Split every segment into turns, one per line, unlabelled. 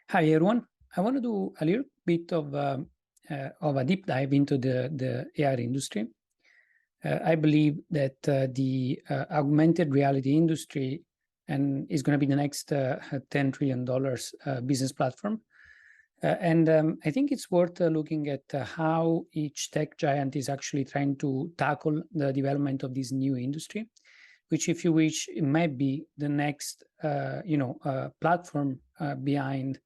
Hi, everyone. I want to do a little bit of a deep dive into the AR industry. I believe that the augmented reality industry and is going to be the next $10 trillion business platform. And I think it's worth looking at how each tech giant is actually trying to tackle the development of this new industry, which, if you wish, it might be the next, platform behind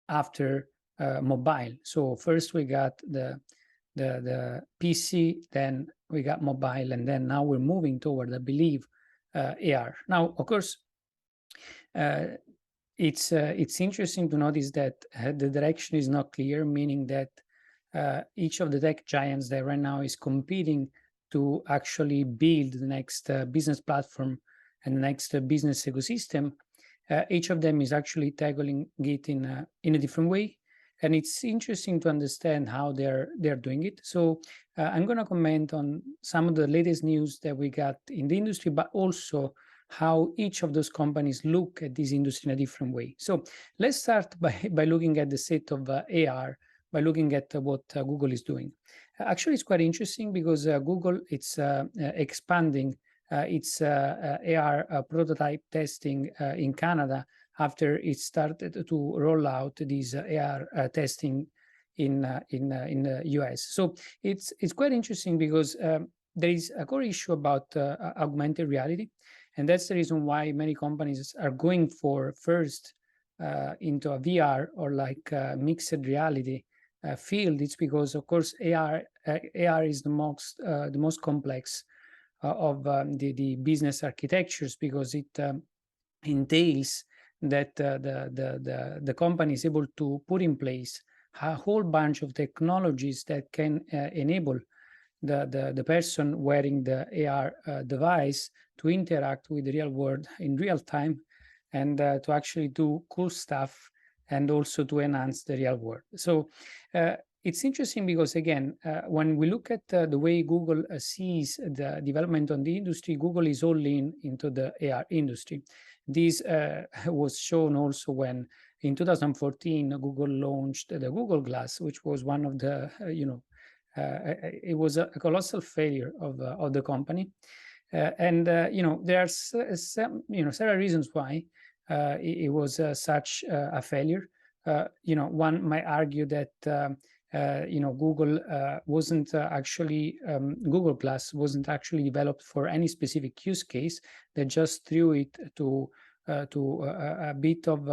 after mobile. So first we got the PC, then we got mobile, and then now we're moving toward, I believe, AR. Now, of course, uh, it's interesting to notice that the direction is not clear, meaning that each of the tech giants that right now is competing to actually build the next business platform and the next business ecosystem. Each of them is actually tackling it in a different way, and it's interesting to understand how they're doing it. So I'm going to comment on some of the latest news that we got in the industry, but also how each of those companies look at this industry in a different way. So let's start by looking at the state of AR, by looking at what Google is doing. Actually, it's quite interesting because Google it's expanding its AR prototype testing in Canada after it started to roll out these AR testing in the US. So it's quite interesting because there is a core issue about augmented reality, and that's the reason why many companies are going for first into a VR or like mixed reality field. It's because, of course, AR is the most complex of the business architectures, because it entails that the company is able to put in place a whole bunch of technologies that can enable the person wearing the AR device to interact with the real world in real time, and to actually do cool stuff, and also to enhance the real world. So it's interesting because, again, when we look at the way Google sees the development on the industry, Google is all in into the AR industry. This was shown also when in 2014 Google launched the Google Glass, which was one of the it was a colossal failure of the company, and there are some several reasons why it was such a failure. One might argue that Google wasn't actually Google Glass wasn't actually developed for any specific use case. They just threw it to a bit of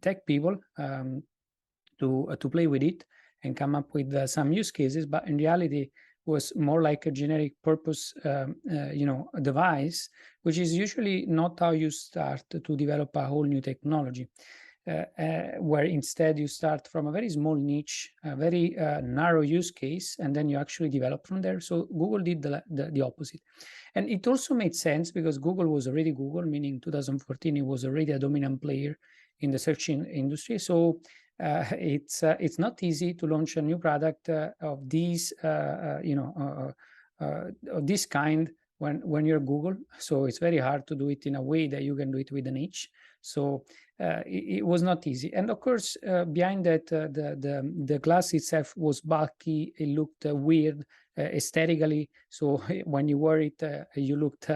tech people to play with it and come up with some use cases, but in reality was more like a generic purpose device, which is usually not how you start to develop a whole new technology. Where instead you start from a very small niche, a very narrow use case, and then you actually develop from there. So Google did the opposite. And it also made sense because Google was already Google, meaning 2014 it was already a dominant player in the search industry. So it's not easy to launch a new product of these of this kind when you're Google. So it's very hard to do it in a way that you can do it with a niche. So it was not easy. And of course, behind that, the glass itself was bulky. It looked weird aesthetically. So when you wore it, you looked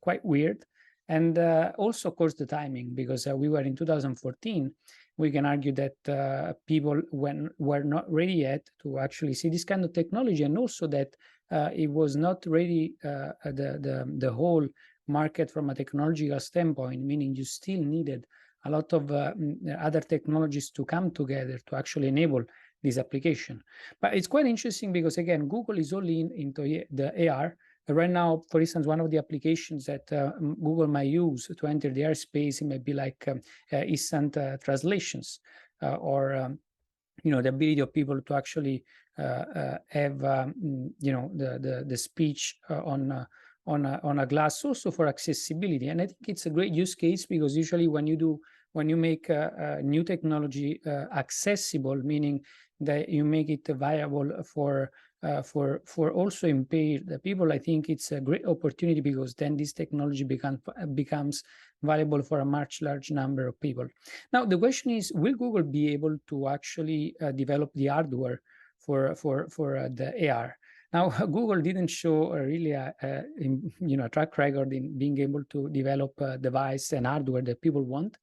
quite weird. And also, of course, the timing, because we were in 2014. We can argue that people were not ready yet to actually see this kind of technology, and also that it was not ready, the whole market from a technological standpoint, meaning you still needed a lot of other technologies to come together to actually enable this application. But it's quite interesting because, again, Google is all in into the AR. Right now, for instance, one of the applications that Google might use to enter the airspace, it might be like instant translations, or the ability of people to actually have the speech on a glass, also for accessibility. And I think it's a great use case because usually when you make a new technology accessible, meaning that you make it viable for for also impaired people, I think it's a great opportunity, because then this technology becomes valuable for a much large number of people. Now, the question is, will Google be able to actually develop the hardware for the AR? Now, Google didn't show really a track record in being able to develop a device and hardware that people want.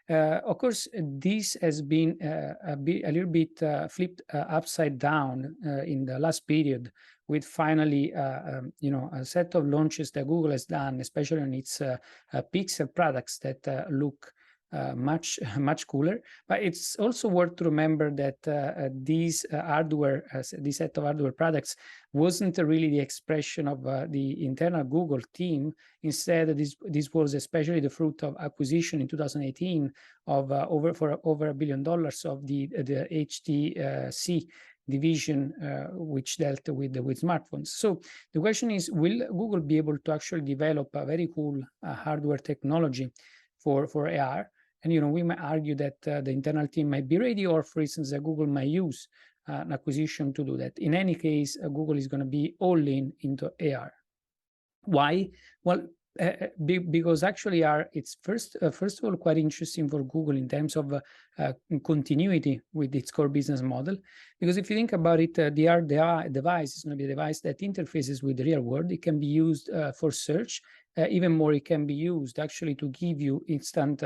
Of course, this has been a little bit flipped upside down in the last period, with finally, a set of launches that Google has done, especially on its Pixel products that look much cooler. But it's also worth to remember that these hardware, this set of hardware products, wasn't really the expression of the internal Google team. Instead, this was especially the fruit of acquisition in 2018 of over $1 billion of the HTC division, which dealt with smartphones. So the question is, will Google be able to actually develop a very cool hardware technology for AR? And we might argue that the internal team might be ready, or for instance, that Google might use an acquisition to do that. In any case, Google is going to be all in into AR. Why? Well, because actually it's first of all quite interesting for Google in terms of continuity with its core business model. Because if you think about it, the AR device is going to be a device that interfaces with the real world. It can be used for search. Even more, it can be used actually to give you instant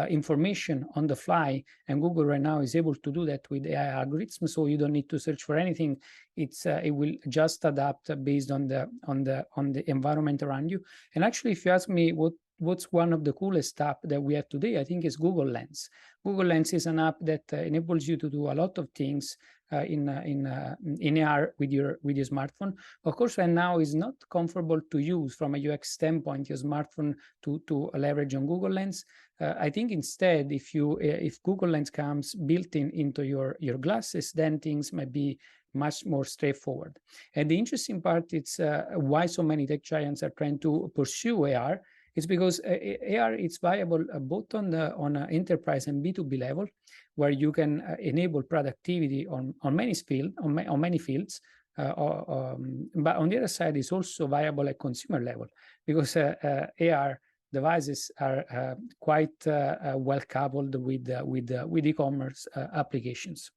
information on the fly, and Google right now is able to do that with AI algorithms. So you don't need to search for anything. It will just adapt based on the environment around you. And actually, if you ask me what's one of the coolest app that we have today, I think is Google Lens. Google Lens is an app that enables you to do a lot of things in AR with your smartphone. Of course, right now is not comfortable to use from a UX standpoint, your smartphone to leverage on Google Lens. I think instead, if Google Lens comes built into your glasses, then things might be much more straightforward. And the interesting part is why so many tech giants are trying to pursue AR. It's because AR is viable both on an enterprise and B2B level, where you can enable productivity on many fields. But on the other side, it's also viable at consumer level, because AR devices are quite well coupled with e-commerce applications.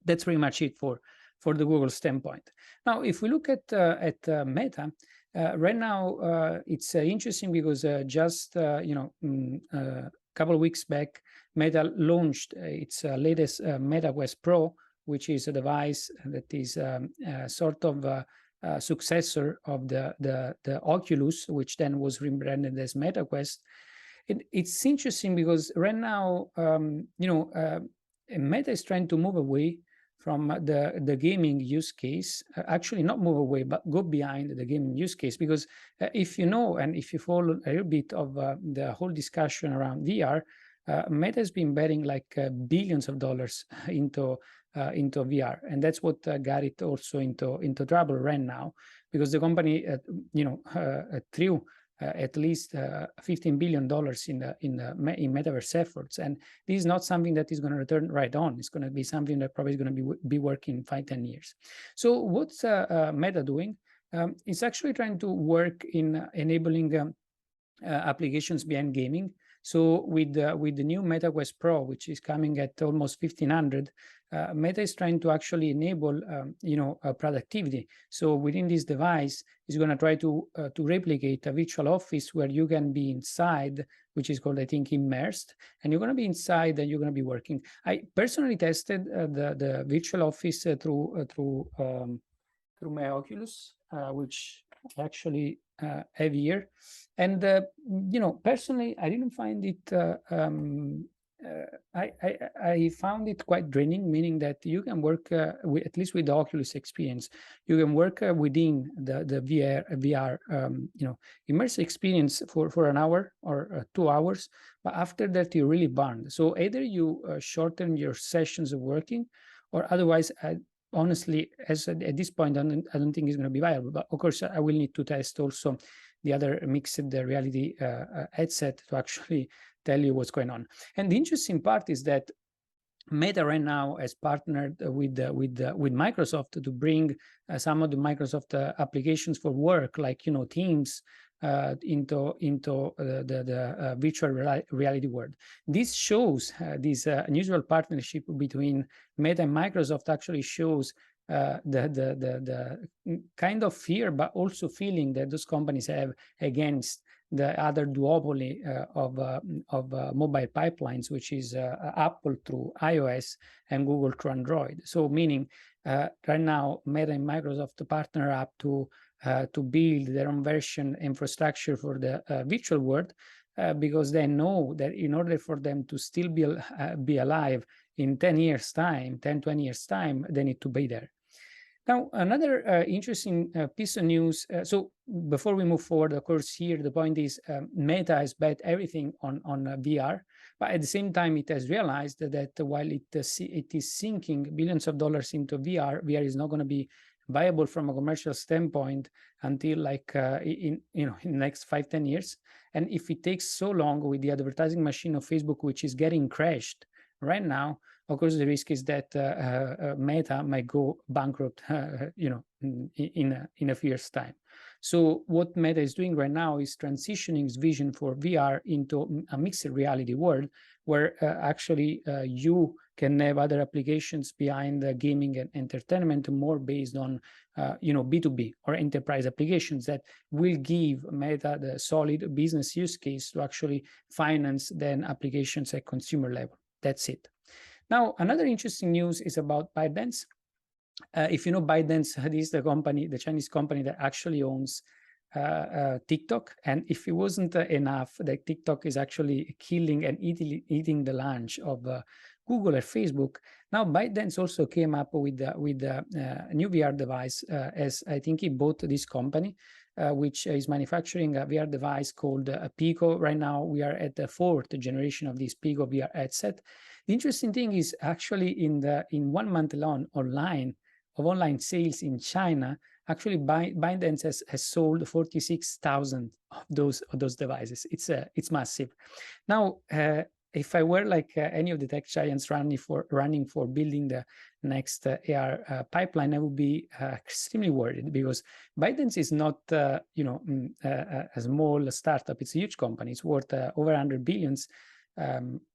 That's pretty much it for the Google standpoint. Now, if we look at Meta, right now it's interesting because just a couple of weeks back, Meta launched its latest Meta Quest Pro, which is a device that is sort of a successor of the Oculus, which then was rebranded as Meta Quest. It's interesting because right now, Meta is trying to move away from the gaming use case, actually not move away, but go behind the gaming use case. Because if you know, and if you follow a little bit of the whole discussion around VR, Meta has been betting like billions of dollars into VR, and that's what got it also into trouble right now, because the company, threw at least $15 billion in metaverse efforts, and this is not something that is going to return right on. It's going to be something that probably is going to be working 5-10 years. So what's Meta doing? It's actually trying to work in enabling applications beyond gaming. So with the new Meta Quest Pro, which is coming at almost $1,500, Meta is trying to actually enable productivity. So within this device, it's going to try to replicate a virtual office where you can be inside, which is called, I think, immersed, and you're going to be inside and you're going to be working. I personally tested the virtual office through my Oculus, which actually have here. And personally, I didn't find it. I found it quite draining, meaning that you can work at least with the Oculus experience, you can work within the VR immersive experience for an hour or 2 hours, but after that you're really burned. So either you shorten your sessions of working, or otherwise, honestly, at this point, I don't think it's going to be viable. But of course, I will need to test also the other mixed reality headset to actually tell you what's going on. And the interesting part is that Meta right now has partnered with Microsoft to bring some of the Microsoft applications for work, like Teams, into the virtual reality world. This shows this unusual partnership between Meta and Microsoft actually shows the kind of fear, but also feeling that those companies have against the other duopoly of mobile pipelines, which is Apple through iOS and Google through Android. So meaning right now, Meta and Microsoft partner up to build their own version infrastructure for the virtual world, because they know that in order for them to still be alive in 10 years time, 10, 20 years time, they need to be there. Now, another interesting piece of news. So before we move forward, of course, here the point is Meta has bet everything on VR, but at the same time, it has realized that while it is sinking billions of dollars into VR is not going to be viable from a commercial standpoint until like in the next 5-10 years. And if it takes so long with the advertising machine of Facebook, which is getting crashed right now, of course, the risk is that Meta might go bankrupt, in a few years' time. So what Meta is doing right now is transitioning its vision for VR into a mixed reality world, where actually you can have other applications behind the gaming and entertainment, more based on B2B or enterprise applications that will give Meta the solid business use case to actually finance then applications at consumer level. That's it. Now, another interesting news is about ByteDance. If you know ByteDance, this is the company, the Chinese company that actually owns TikTok. And if it wasn't enough that TikTok is actually killing and eating the lunch of Google or Facebook, now ByteDance also came up with a new VR device, as I think he bought this company, which is manufacturing a VR device called Pico. Right now, we are at the 4th generation of this Pico VR headset. The interesting thing is actually in 1 month alone online sales in China, actually ByteDance has sold 46,000 of those devices. It's massive. Now, if I were like any of the tech giants running for building the next AR pipeline, I would be extremely worried, because ByteDance is not a small startup. It's a huge company. It's worth over 100 billions.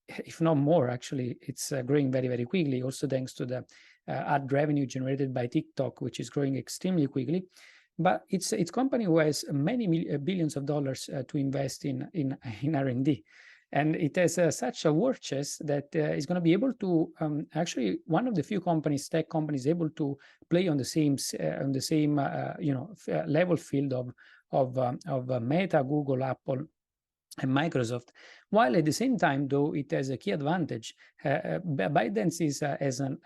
If not more, actually. It's growing very, very quickly, also thanks to the ad revenue generated by TikTok, which is growing extremely quickly. But it's a company who has many billions of dollars to invest in R&D. And it has such a war chest that is going to be able to actually one of the few tech companies, able to play on the same level field of Meta, Google, Apple, and Microsoft, while at the same time, though, it has a key advantage. ByteDance has an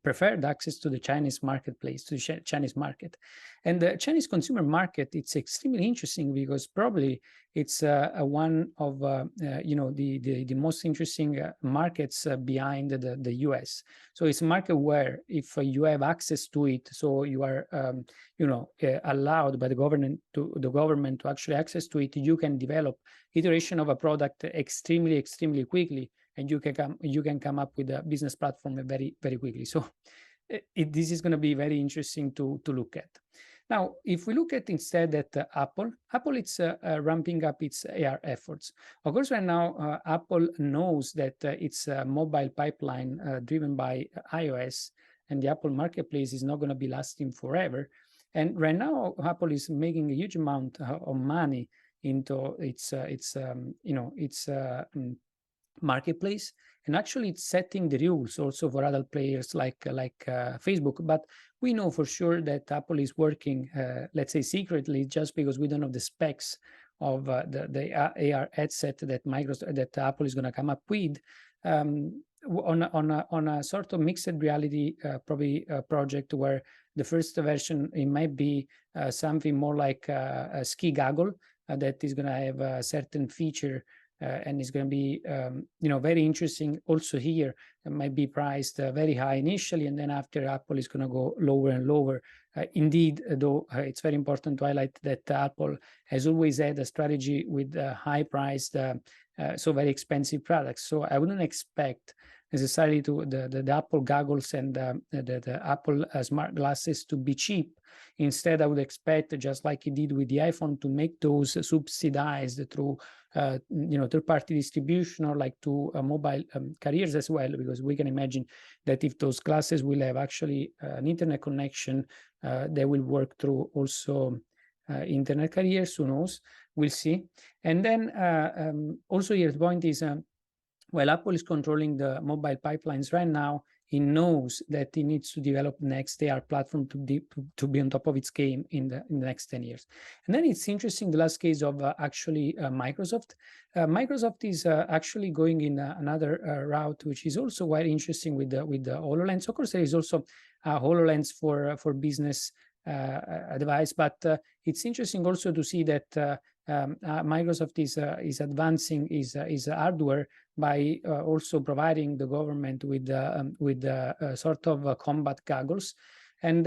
preferred access to the Chinese marketplace, to the Chinese market, and the Chinese consumer market. It's extremely interesting because probably it's one of the most interesting markets behind the US. So it's a market where if you have access to it, so you are allowed by the government to actually access to it, you can develop iteration of a product extremely quickly, and you can come up with a business platform very, very quickly. So this is going to be very interesting to look at. Now, if we look at instead at Apple it's ramping up its AR efforts. Of course, right now Apple knows that its mobile pipeline driven by iOS and the Apple marketplace is not going to be lasting forever. And right now, Apple is making a huge amount of money into its marketplace, and actually it's setting the rules also for other players like Facebook. But we know for sure that Apple is working, let's say secretly, just because we don't know the specs of the AR headset that Apple is going to come up with. On a sort of mixed reality probably project, where the first version, it might be something more like a ski goggle that is going to have a certain feature and is going to be very interesting. Also here, it might be priced very high initially, and then after Apple is going to go lower and lower. Indeed, though, it's very important to highlight that Apple has always had a strategy with high priced, so very expensive products. So I wouldn't expect necessarily to the Apple goggles and the Apple smart glasses to be cheap. Instead, I would expect, just like it did with the iPhone, to make those subsidized through third-party distribution, or like to mobile carriers as well, because we can imagine that if those glasses will have actually an internet connection, they will work through also internet carriers. Who knows? We'll see. And then also here the point is, while Apple is controlling the mobile pipelines right now, it knows that it needs to develop next AR platform to be on top of its game in the next 10 years. And then it's interesting, the last case of actually Microsoft. Microsoft is actually going in another route, which is also quite interesting with the HoloLens. Of course, there is also a HoloLens for business device, but it's interesting also to see that Microsoft is advancing is hardware by also providing the government with sort of combat goggles. And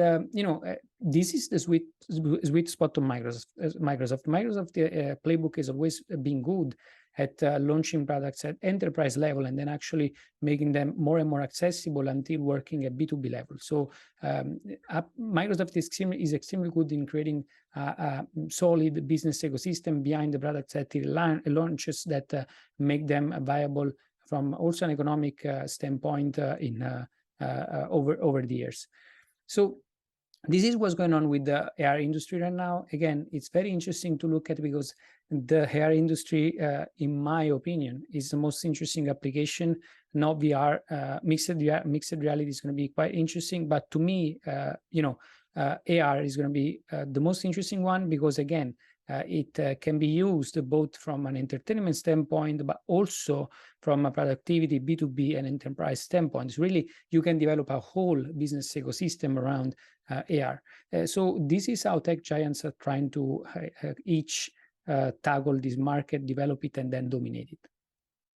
this is the sweet spot of Microsoft. Microsoft playbook has always been good at launching products at enterprise level and then actually making them more and more accessible until working at B2B level. So Microsoft is extremely good in creating a solid business ecosystem behind the products that it launches that make them viable from also an economic standpoint over the years. So this is what's going on with the AR industry right now. Again, it's very interesting to look at, because the AR industry, in my opinion, is the most interesting application. Not VR, mixed reality is going to be quite interesting. But to me, AR is going to be the most interesting one, because again, it can be used both from an entertainment standpoint, but also from a productivity, B2B and enterprise standpoint. Really, you can develop a whole business ecosystem around AR. So this is how tech giants are trying to each tackle this market, develop it, and then dominate it.